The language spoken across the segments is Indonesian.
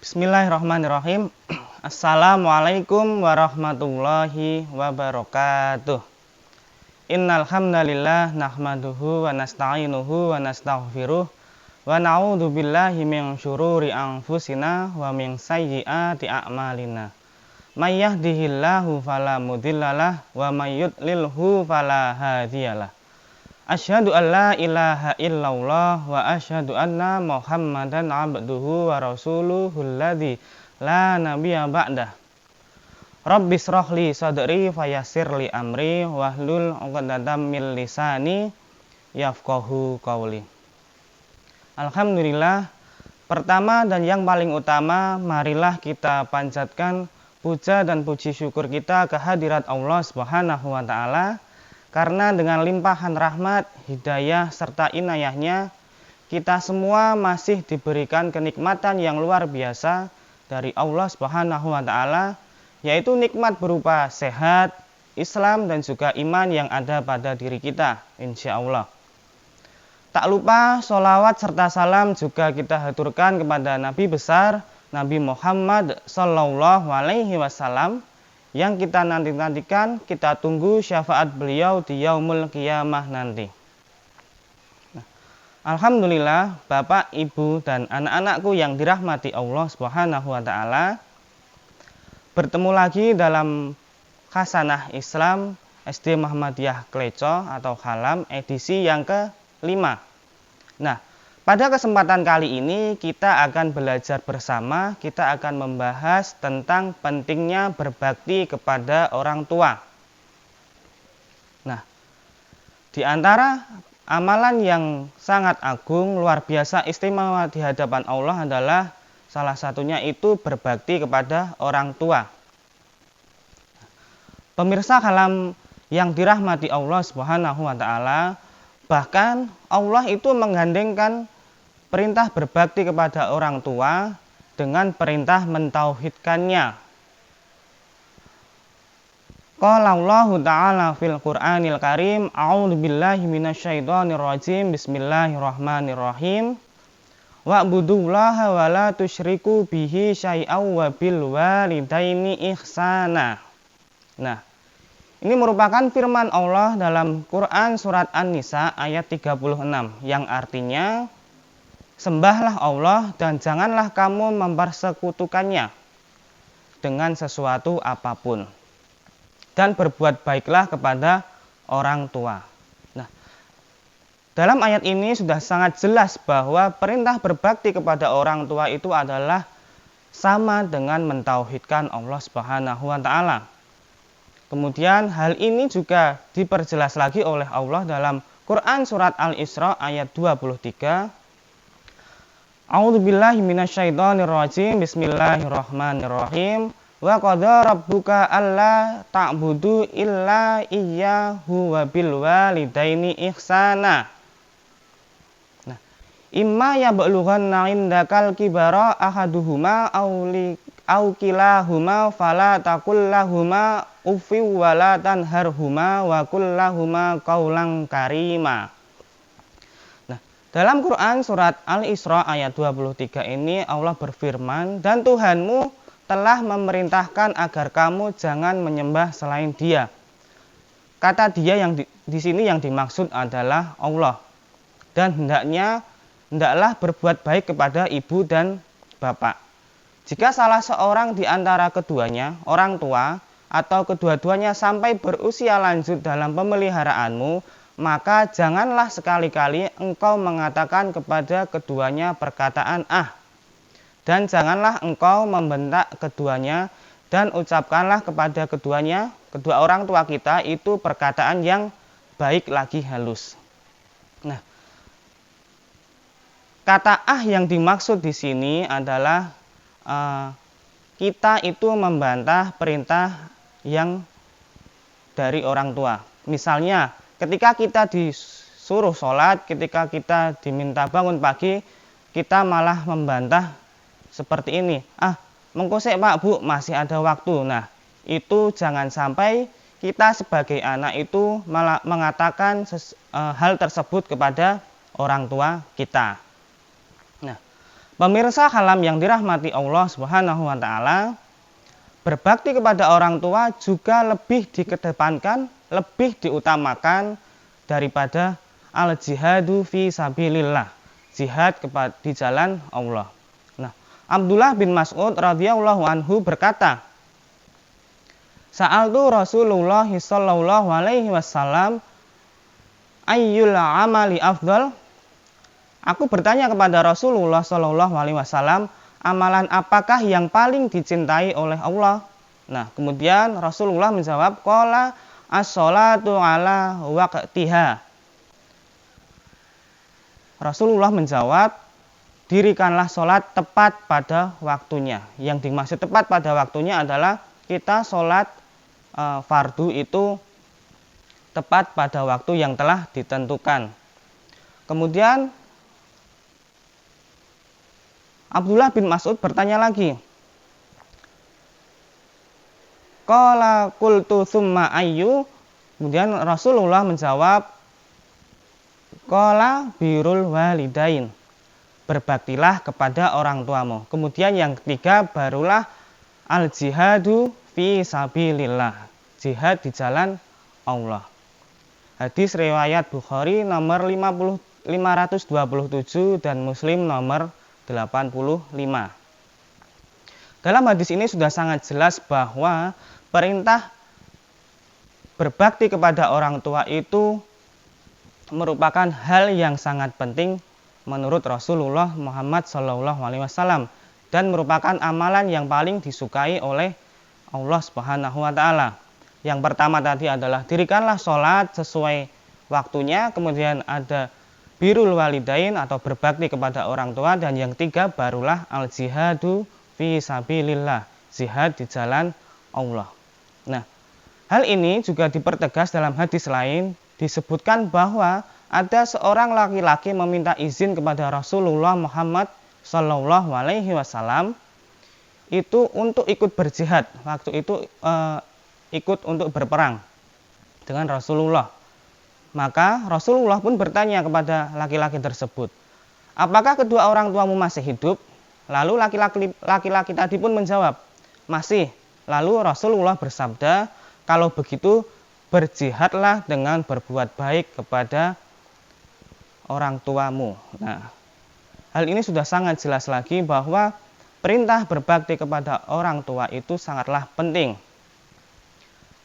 Bismillahirrahmanirrahim. Assalamualaikum warahmatullahi wabarakatuh. Innal hamdalillah nahmaduhu wa nasta'inuhu wa nastaghfiruh wa na'udzu billahi min syururi anfusina wa min sayyiati a'malina. May yahdihillahu fala mudhillalah wa may yudlilhu fala hadiyalah. Asyhadu an la ilaha illallah wa asyhadu anna Muhammadan abduhu wa rasuluhu alladzi la nabiyya ba'dah. Rabbi shrah li sadri fayassir li amri wahlul 'uqdatam min lisani yafqahu qawli. Alhamdulillah, pertama dan yang paling utama, marilah kita panjatkan puja dan puji syukur kita kehadirat Allah Subhanahu wa taala. Karena dengan limpahan rahmat, hidayah, serta inayahnya, kita semua masih diberikan kenikmatan yang luar biasa dari Allah Subhanahu wa taala, yaitu nikmat berupa sehat, Islam, dan juga iman yang ada pada diri kita, insya Allah. Tak lupa sholawat serta salam juga kita haturkan kepada Nabi besar, Nabi Muhammad Sallallahu Alaihi Wasallam, yang kita nantikan, kita tunggu syafaat beliau di yaumul qiyamah nanti. Alhamdulillah, Bapak, Ibu, dan anak-anakku yang dirahmati Allah Subhanahu wa taala, bertemu lagi dalam Khasanah Islam SD Muhammadiyah Kleco atau Halam edisi yang ke-5. Nah, pada kesempatan kali ini kita akan belajar bersama, kita akan membahas tentang pentingnya berbakti kepada orang tua. Nah, di antara amalan yang sangat agung, luar biasa, istimewa di hadapan Allah adalah salah satunya itu berbakti kepada orang tua. Pemirsa Halam yang dirahmati Allah Subhanahu wa taala, bahkan Allah itu menggandengkan perintah berbakti kepada orang tua dengan perintah mentauhidkannya. Qala Allah Ta'ala fil Qur'anil Karim, a'udzu billahi minasyaitonir rajim, bismillahirrahmanirrahim. Wa'budullaha wa la tusyriku bihi syai'aw wa bil walidaini ihsana. Nah, ini merupakan firman Allah dalam Quran surat An-Nisa ayat 36 yang artinya, sembahlah Allah dan janganlah kamu mempersekutukannya dengan sesuatu apapun. Dan berbuat baiklah kepada orang tua. Nah, dalam ayat ini sudah sangat jelas bahwa perintah berbakti kepada orang tua itu adalah sama dengan mentauhidkan Allah Subhanahu wa taala. Kemudian hal ini juga diperjelas lagi oleh Allah dalam Quran surat Al-Isra ayat 23. A'udzubillahi minasyaitonirrajim, bismillahirrahmanirrahim. Wa qadha rabbuka alla ta'budu illa iyyahu wa bil walidaini ihsana. Nah, imma yablughanna indakal kibara ahaduhuma aw kilahuma fala taqul lahumā uffi wa la tanharhumā wa qul lahumā qawlan karīmā. Dalam Quran surat Al-Isra ayat 23 ini Allah berfirman, dan Tuhanmu telah memerintahkan agar kamu jangan menyembah selain Dia. Kata Dia yang di sini yang dimaksud adalah Allah. Dan hendaklah berbuat baik kepada ibu dan bapak. Jika salah seorang di antara keduanya, orang tua atau kedua-duanya sampai berusia lanjut dalam pemeliharaanmu, maka janganlah sekali-kali engkau mengatakan kepada keduanya perkataan "ah", dan janganlah engkau membentak keduanya, dan ucapkanlah kepada keduanya, kedua orang tua kita itu perkataan yang baik lagi halus. Nah, kata "ah" yang dimaksud di sini adalah kita itu membantah perintah yang dari orang tua. Misalnya, ketika kita disuruh sholat, ketika kita diminta bangun pagi, kita malah membantah seperti ini. Mengko sik Pak Bu, masih ada waktu. Nah, itu jangan sampai kita sebagai anak itu malah mengatakan hal tersebut kepada orang tua kita. Nah, Pemirsa kalam yang dirahmati Allah Subhanahu wa taala, berbakti kepada orang tua juga lebih dikedepankan, lebih diutamakan daripada al-jihadu fi sabilillah, jihad di jalan Allah. Nah, Abdullah bin Mas'ud radhiyallahu anhu berkata, Sa'altu Rasulullah sallallahu alaihi wasallam ayyul amali afdal. Aku bertanya kepada Rasulullah sallallahu alaihi wasallam, amalan apakah yang paling dicintai oleh Allah? Nah, kemudian Rasulullah menjawab, qala as-sholatu ala waqtiha. Rasulullah menjawab, dirikanlah sholat tepat pada waktunya. Yang dimaksud tepat pada waktunya adalah kita sholat fardu itu tepat pada waktu yang telah ditentukan. Kemudian Abdullah bin Mas'ud bertanya lagi, qala qultu tsumma ayyu. Kemudian Rasulullah menjawab, qala birrul walidain, berbaktilah kepada orang tuamu. Kemudian yang ketiga barulah al jihadu fi sabilillah, jihad di jalan Allah. Hadis riwayat Bukhari nomor 527 dan Muslim nomor 85. Dalam hadis ini sudah sangat jelas bahwa perintah berbakti kepada orang tua itu merupakan hal yang sangat penting menurut Rasulullah Muhammad SAW dan merupakan amalan yang paling disukai oleh Allah Subhanahu wa taala. Yang pertama tadi adalah dirikanlah sholat sesuai waktunya, kemudian ada birrul walidain atau berbakti kepada orang tua, dan yang ketiga barulah al jihadu fi sabilillah, jihad di jalan Allah. Nah, hal ini juga dipertegas dalam hadis lain, disebutkan bahwa ada seorang laki-laki meminta izin kepada Rasulullah Muhammad Sallallahu Alaihi Wasallam itu untuk ikut berjihad. Waktu itu ikut untuk berperang dengan Rasulullah. Maka Rasulullah pun bertanya kepada laki-laki tersebut, apakah kedua orang tuamu masih hidup? Lalu laki-laki tadi pun menjawab, masih. Lalu Rasulullah bersabda, kalau begitu berjihadlah dengan berbuat baik kepada orang tuamu. Nah, hal ini sudah sangat jelas lagi bahwa perintah berbakti kepada orang tua itu sangatlah penting.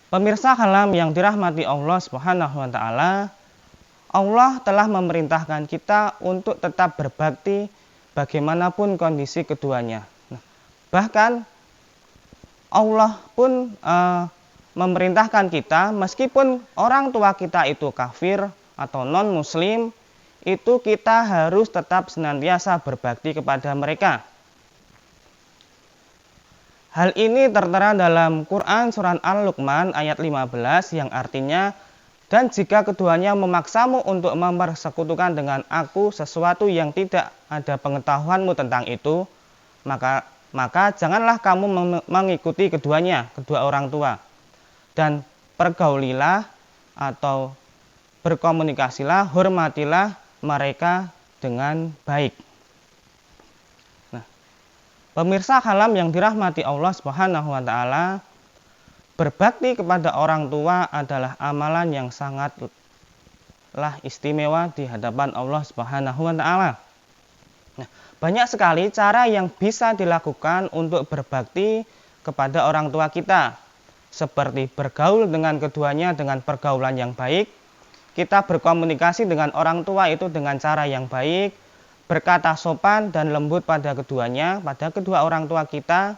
Pemirsa kalam yang dirahmati Allah Subhanahu wa taala, Allah telah memerintahkan kita untuk tetap berbakti bagaimanapun kondisi keduanya. Nah, bahkan Allah pun memerintahkan kita, meskipun orang tua kita itu kafir atau non-muslim, itu kita harus tetap senantiasa berbakti kepada mereka. Hal ini tertera dalam Quran Surat Al-Luqman ayat 15 yang artinya, dan jika keduanya memaksamu untuk mempersekutukan dengan aku sesuatu yang tidak ada pengetahuanmu tentang itu, maka janganlah kamu mengikuti keduanya, kedua orang tua, dan pergaulilah atau berkomunikasilah, hormatilah mereka dengan baik. Pemirsa kalam yang dirahmati Allah Subhanahu wa taala, berbakti kepada orang tua adalah amalan yang sangatlah istimewa di hadapan Allah Subhanahu wa taala. Nah, banyak sekali cara yang bisa dilakukan untuk berbakti kepada orang tua kita, seperti bergaul dengan keduanya dengan pergaulan yang baik, kita berkomunikasi dengan orang tua itu dengan cara yang baik, berkata sopan dan lembut pada keduanya, pada kedua orang tua kita.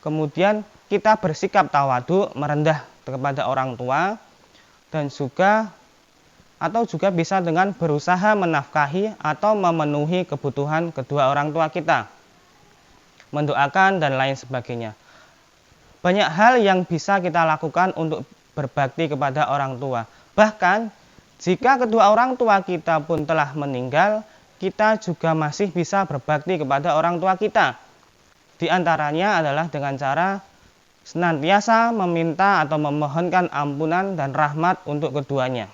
Kemudian kita bersikap tawadu, merendah kepada orang tua, dan juga bisa dengan berusaha menafkahi atau memenuhi kebutuhan kedua orang tua kita, mendoakan dan lain sebagainya. Banyak hal yang bisa kita lakukan untuk berbakti kepada orang tua. Bahkan jika kedua orang tua kita pun telah meninggal, kita juga masih bisa berbakti kepada orang tua kita. Di antaranya adalah dengan cara senantiasa meminta atau memohonkan ampunan dan rahmat untuk keduanya.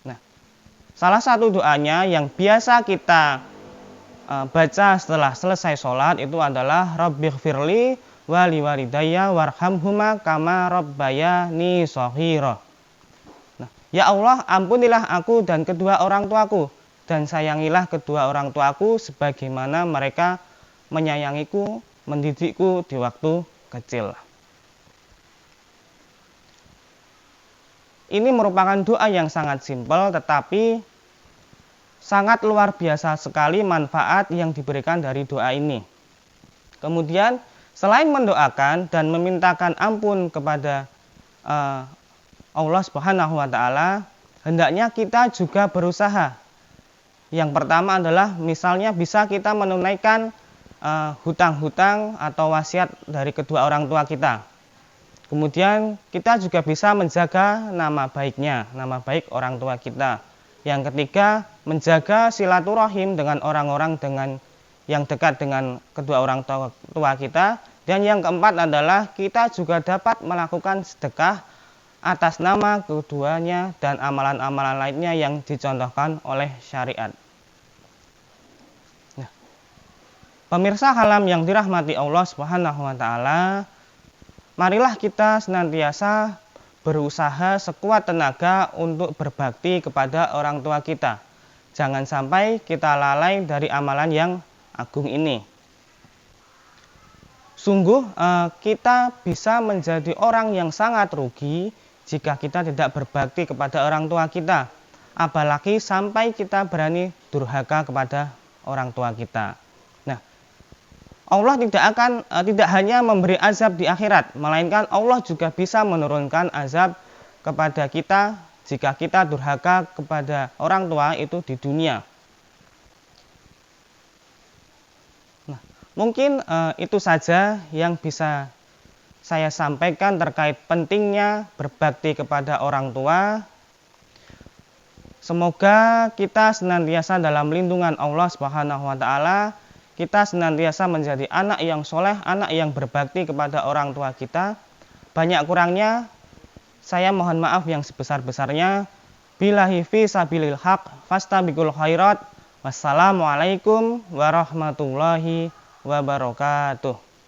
Nah, salah satu doanya yang biasa kita baca setelah selesai sholat itu adalah Rabbighfirli wa liwalidayya warhamhuma kama rabbayani shaghira. Nah, ya Allah, ampunilah aku dan kedua orang tuaku, dan sayangilah kedua orang tuaku sebagaimana mereka menyayangiku, mendidikku di waktu kecil. Ini merupakan doa yang sangat simpel tetapi sangat luar biasa sekali manfaat yang diberikan dari doa ini. Kemudian selain mendoakan dan memintakan ampun kepada Allah Subhanahu wa taala, hendaknya kita juga berusaha. Yang pertama adalah misalnya bisa kita menunaikan hutang-hutang atau wasiat dari kedua orang tua kita. Kemudian kita juga bisa menjaga nama baiknya, nama baik orang tua kita. Yang ketiga, menjaga silaturahim dengan orang-orang yang dekat dengan kedua orang tua kita. Dan yang keempat adalah kita juga dapat melakukan sedekah atas nama keduanya dan amalan-amalan lainnya yang dicontohkan oleh syariat. Nah, pemirsa kalam yang dirahmati Allah Subhanahu wa taala, marilah kita senantiasa berusaha sekuat tenaga untuk berbakti kepada orang tua kita. Jangan sampai kita lalai dari amalan yang agung ini. Sungguh kita bisa menjadi orang yang sangat rugi jika kita tidak berbakti kepada orang tua kita. Apalagi sampai kita berani durhaka kepada orang tua kita. Nah, Allah tidak hanya memberi azab di akhirat, melainkan Allah juga bisa menurunkan azab kepada kita jika kita durhaka kepada orang tua itu di dunia. Nah, mungkin itu saja yang bisa saya sampaikan terkait pentingnya berbakti kepada orang tua. Semoga kita senantiasa dalam lindungan Allah Subhanahu wa taala. Kita senantiasa menjadi anak yang soleh, anak yang berbakti kepada orang tua kita. Banyak kurangnya, saya mohon maaf yang sebesar-besarnya. Billahi fi sabilil haq, fastabiqul khairat. Wassalamualaikum warahmatullahi wabarakatuh.